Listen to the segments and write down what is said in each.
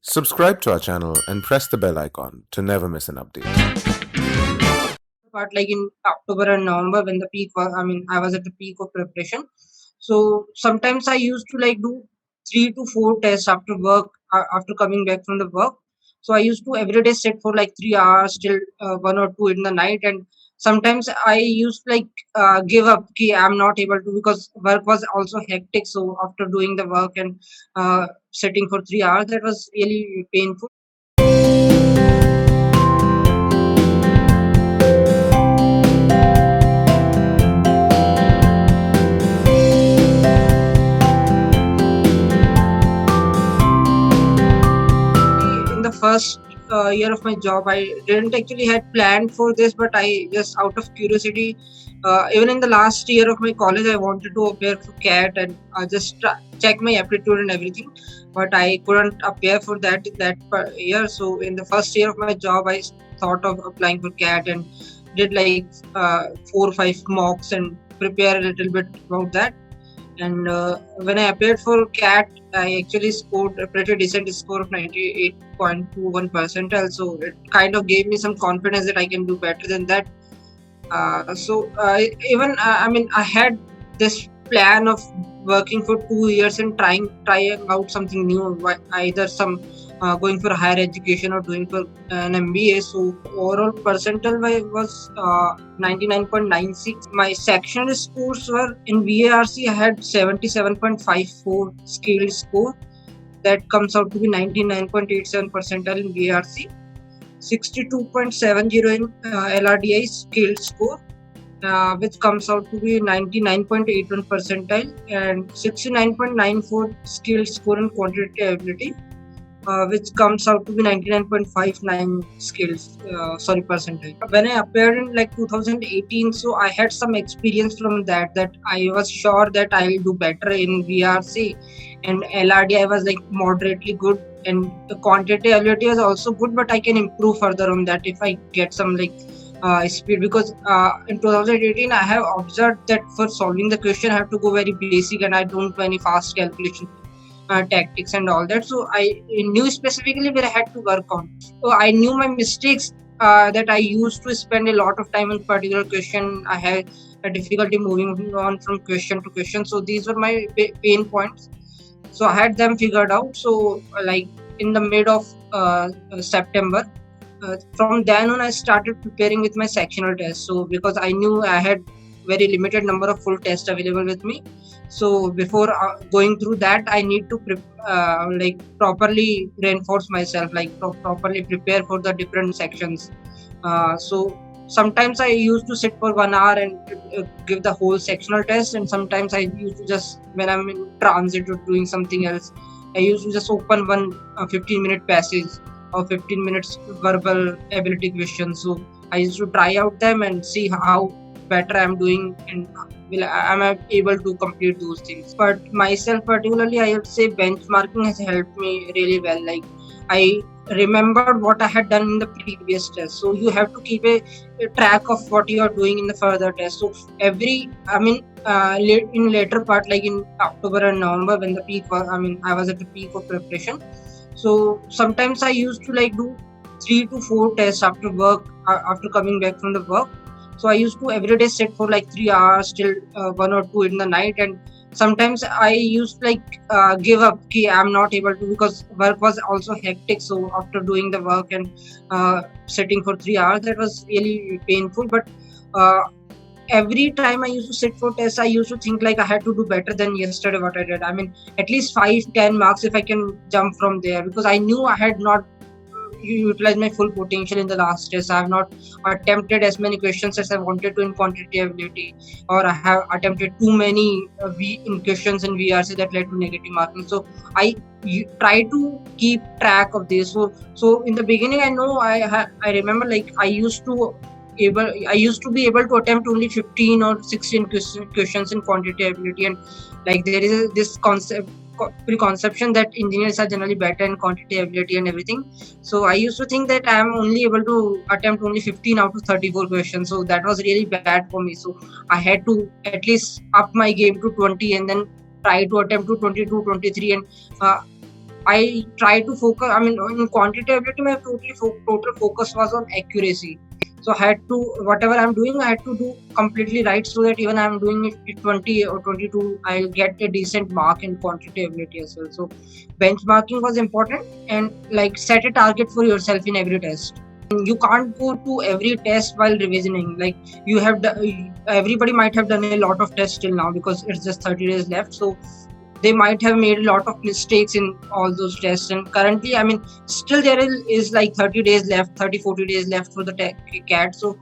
Subscribe to our channel and press the bell icon to never miss an update. But like in October and November when the peak was, I was at the peak of preparation. So sometimes I used to like do 3 to 4 tests after work, after coming back from the work. So I used to every day sit for like 3 hours till 1 or 2 in the night, and sometimes I used to like give up. Ki I'm not able to because work was also hectic. So after doing the work and sitting for 3 hours, that was really painful. In the first year of my job, I didn't actually had planned for this, but I just out of curiosity, even in the last year of my college, I wanted to appear for CAT and just check my aptitude and everything, but I couldn't appear for that year. So in the first year of my job, I thought of applying for CAT and did like 4 or 5 mocks and prepare a little bit about that. And when I appeared for CAT, I actually scored a pretty decent score of 98.21 percentile. So it kind of gave me some confidence that I can do better than that. Even I had this plan of working for 2 years and trying out something new, either some going for higher education or doing for an MBA. So overall percentile was 99.96. My sectional scores were in VARC. I had 77.54 scale score. That comes out to be 99.87 percentile in VARC. 62.70 in LRDI scale score, which comes out to be 99.81 percentile, and 69.94 skill score in quantitative ability, which comes out to be 99.59 percentile. When I appeared in like 2018, so I had some experience from that I was sure that I'll do better in VRC, and LRD I was like moderately good, and the quantitative ability was also good, but I can improve further on that if I get some like speed, because in 2018 I have observed that for solving the question I have to go very basic and I don't do any fast calculation tactics and all that. So I knew specifically where I had to work on. So I knew my mistakes, that I used to spend a lot of time on particular question. I had a difficulty moving on from question to question. So these were my pain points. So I had them figured out. So like in the mid of September, from then on I started preparing with my sectional test. So because I knew I had very limited number of full tests available with me, so before going through that I need to like properly reinforce myself, like properly prepare for the different sections. So sometimes I used to sit for 1 hour and give the whole sectional test, and sometimes I used to just, when I'm in transit or doing something else, I used to just open one 15-minute passage or 15 minutes verbal ability question. So I used to try out them and see how better I'm doing, and am I able to complete those things. But myself particularly, I would say benchmarking has helped me really well. Like I remembered what I had done in the previous test. So you have to keep a track of what you are doing in the further test. So in later part, like in October and November when the peak was, I was at the peak of preparation. So sometimes I used to like do 3 to 4 tests after work, after coming back from the work. So I used to every day sit for like 3 hours till 1 or 2 in the night, and sometimes I used to like give up. Ki I'm not able to because work was also hectic. So after doing the work and sitting for 3 hours, that was really painful. But uh, every time I used to sit for tests, I used to think like I had to do better than yesterday what I did. At least 5-10 marks if I can jump from there, because I knew I had not utilized my full potential in the last test. I have not attempted as many questions as I wanted to in quantitative ability, or I have attempted too many in questions in VRC that led to negative marking. So I try to keep track of this. So in the beginning, I know I remember like I used to be able to attempt only 15 or 16 questions in quantitative ability, and like there is this preconception that engineers are generally better in quantitative ability and everything. So I used to think that I am only able to attempt only 15 out of 34 questions. So that was really bad for me. So I had to at least up my game to 20 and then try to attempt to 22, 23, and I try to focus. I mean, in quantitative ability, my total focus was on accuracy. So I had to, whatever I'm doing, I had to do completely right, so that even I'm doing it 20 or 22, I'll get a decent mark in quantitative ability as well. So benchmarking was important, and like set a target for yourself in every test. You can't go to every test while revisioning. Like you have, everybody might have done a lot of tests till now because it's just 30 days left. So they might have made a lot of mistakes in all those tests, and currently, I mean, still there is like 30 days left, 30-40 days left for the CAT. So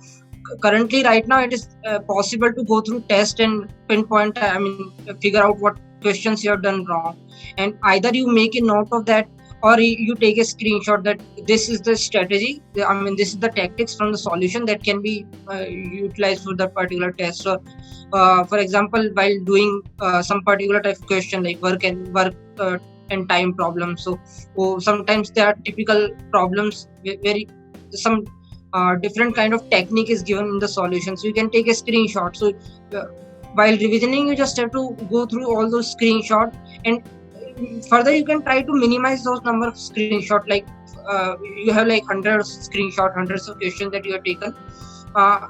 currently, right now, it is possible to go through test and pinpoint, I mean, figure out what questions you have done wrong, and either you make a note of that, or you take a screenshot that this is the strategy, I mean, this is the tactics from the solution that can be utilized for that particular test. So for example, while doing some particular type of question like work and time problems, so sometimes there are typical problems where some different kind of technique is given in the solution, so you can take a screenshot. So while revisioning, you just have to go through all those screenshots, and further you can try to minimize those number of screenshot. Like you have like hundreds of questions that you have taken.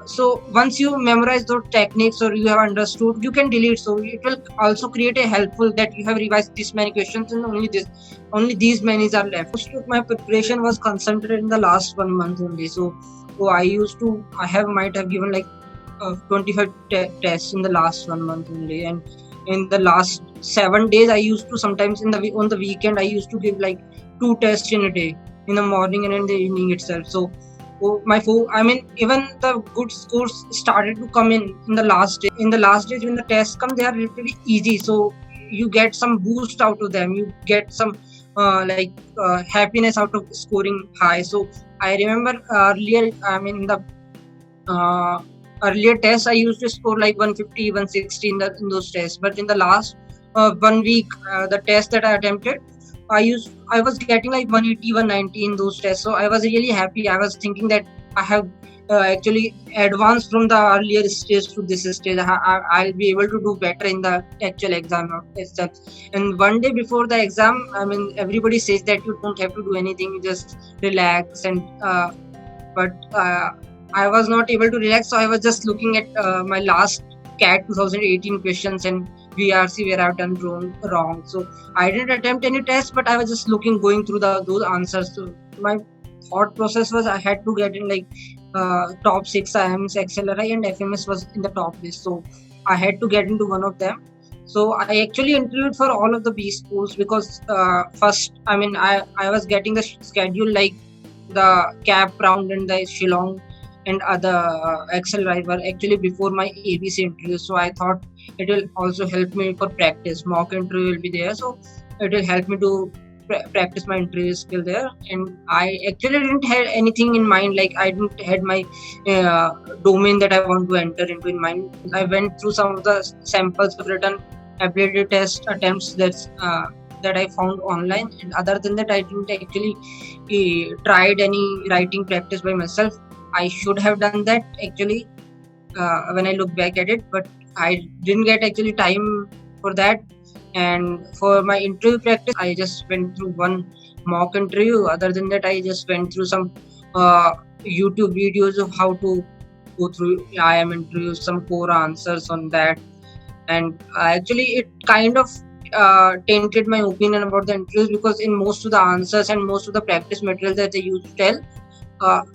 So once you memorize those techniques or you have understood, you can delete. So it will also create a helpful that you have revised this many questions and only these many are left. Most of my preparation was concentrated in the last 1 month only. So might have given like 25 tests in the last 1 month only, and in the last 7 days I used to, sometimes on the weekend I used to give like 2 tests in a day, in the morning and in the evening itself. So I mean, even the good scores started to come in the last day. In the last days when the tests come, they are literally easy. So you get some boost out of them. You get some happiness out of scoring high. So I remember earlier, I mean, the earlier tests I used to score like 150, 160 in those tests. But in the last 1 week, the test that I attempted, I was getting like 180, 190 in those tests. So I was really happy. I was thinking that I have actually advanced from the earlier stage to this stage. I'll be able to do better in the actual exam itself. And one day before the exam, I mean, everybody says that you don't have to do anything, you just relax. And but I was not able to relax, so I was just looking at my last CAT 2018 questions and VRC where I've done wrong. So I didn't attempt any test, but I was just going through those answers. So my thought process was I had to get in like top 6 IIMs, XLRI and FMS was in the top list. So I had to get into one of them. So I actually interviewed for all of the B schools because first, I mean, I was getting the schedule like the CAP round and the Shillong and other XLRI were actually before my ABC interview. So I thought it will also help me for practice. Mock interview will be there, so it will help me to practice my interview skill there. And I actually didn't have anything in mind, like I didn't had my domain that I want to enter into in mind. I went through some of the samples of written ability test attempts that I found online, and other than that I didn't actually tried any writing practice by myself. I should have done that actually when I look back at it, but I didn't get actually time for that. And for my interview practice, I just went through one mock interview. Other than that, I just went through some YouTube videos of how to go through IIM interviews, some core answers on that. And actually, it kind of tainted my opinion about the interviews, because in most of the answers and most of the practice material that they used to tell,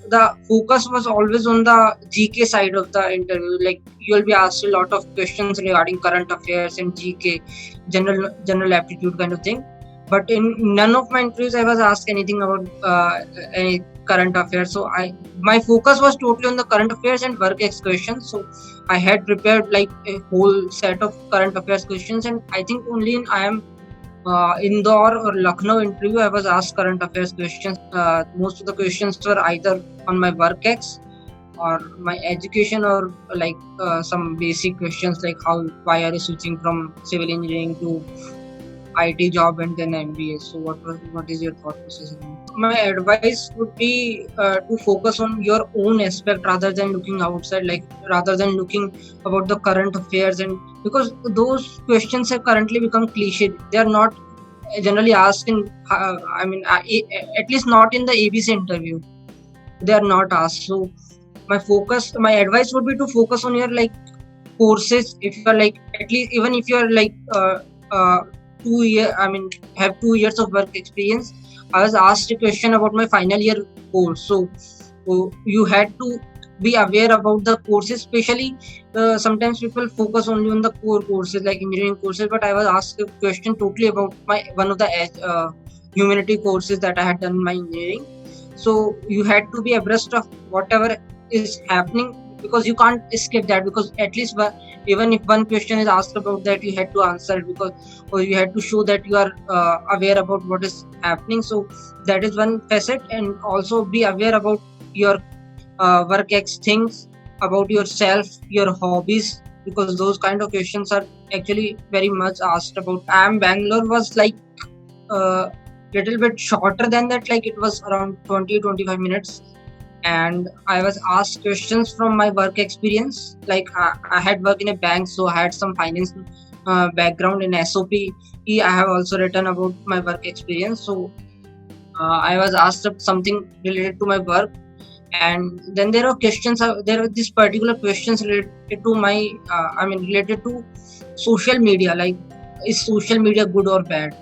the focus was always on the GK side of the interview. Like you'll be asked a lot of questions regarding current affairs and GK, general aptitude kind of thing. But in none of my interviews I was asked anything about any current affairs. So my focus was totally on the current affairs and work ex questions. So I had prepared like a whole set of current affairs questions, and I think only in IIM Indore or Lucknow interview I was asked current affairs questions. Most of the questions were either on my work ex or my education, or like some basic questions like why are you switching from civil engineering to IT job and then MBA. So what is your thought process? My advice would be to focus on your own aspect rather than looking outside, like rather than looking about the current affairs, and because those questions have currently become cliche. They are not generally asked in, at least not in the ABC interview. They are not asked. So my advice would be to focus on your like courses. If you are like, at least even if you are like 2 year, have 2 years of work experience. I was asked a question about my final year course. So you had to be aware about the courses, especially sometimes people focus only on the core courses like engineering courses, but I was asked a question totally about my one of the humanity courses that I had done in my engineering. So you had to be abreast of whatever is happening, because you can't escape that, because at least even if one question is asked about that, you had to answer it, because or you had to show that you are aware about what is happening. So that is one facet. And also be aware about your work ex things, about yourself, your hobbies, because those kind of questions are actually very much asked about. Bangalore was like little bit shorter than that, like it was around 20-25 minutes, and I was asked questions from my work experience. Like I had worked in a bank, so I had some finance background in SOP. I have also written about my work experience. So I was asked something related to my work, and then there are questions. There are these particular questions related to my, related to social media. Like, is social media good or bad?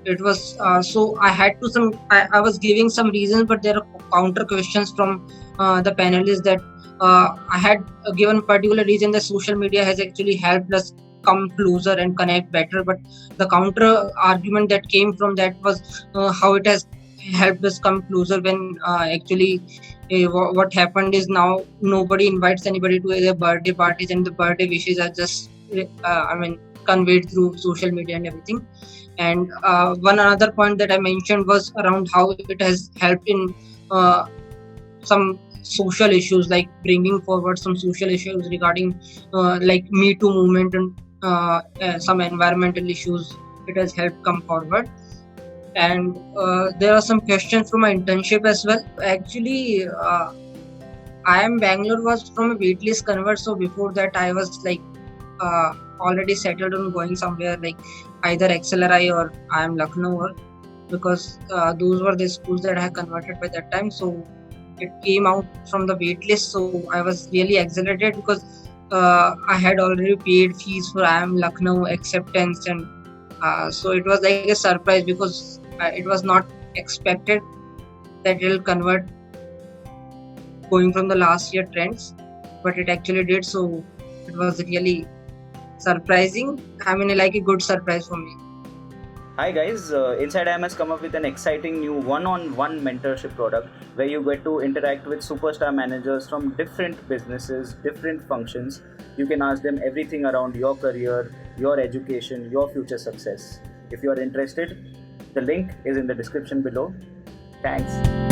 It was so I had to some. I was giving some reasons, but there are counter questions from the panelists that I had given particular reason that social media has actually helped us come closer and connect better. But the counter argument that came from that was how it has helped us come closer when actually what happened is now nobody invites anybody to their birthday parties, and the birthday wishes are just conveyed through social media and everything. And one another point that I mentioned was around how it has helped in some social issues, like bringing forward some social issues regarding like Me Too movement and some environmental issues. It has helped come forward. And there are some questions from my internship as well. Actually, Bangalore was from a waitlist convert, so before that I was like already settled on going somewhere like either XLRI or IIM Lucknow, because those were the schools that I had converted by that time. So it came out from the waitlist. So I was really exhilarated because I had already paid fees for IIM Lucknow acceptance, and so it was like a surprise, because it was not expected that it will convert going from the last year trends, but it actually did. So it was really surprising. Like a good surprise for me. Hi guys, Inside IIM has come up with an exciting new one-on-one mentorship product where you get to interact with superstar managers from different businesses, different functions. You can ask them everything around your career, your education, your future success. If you are interested, the link is in the description below. Thanks.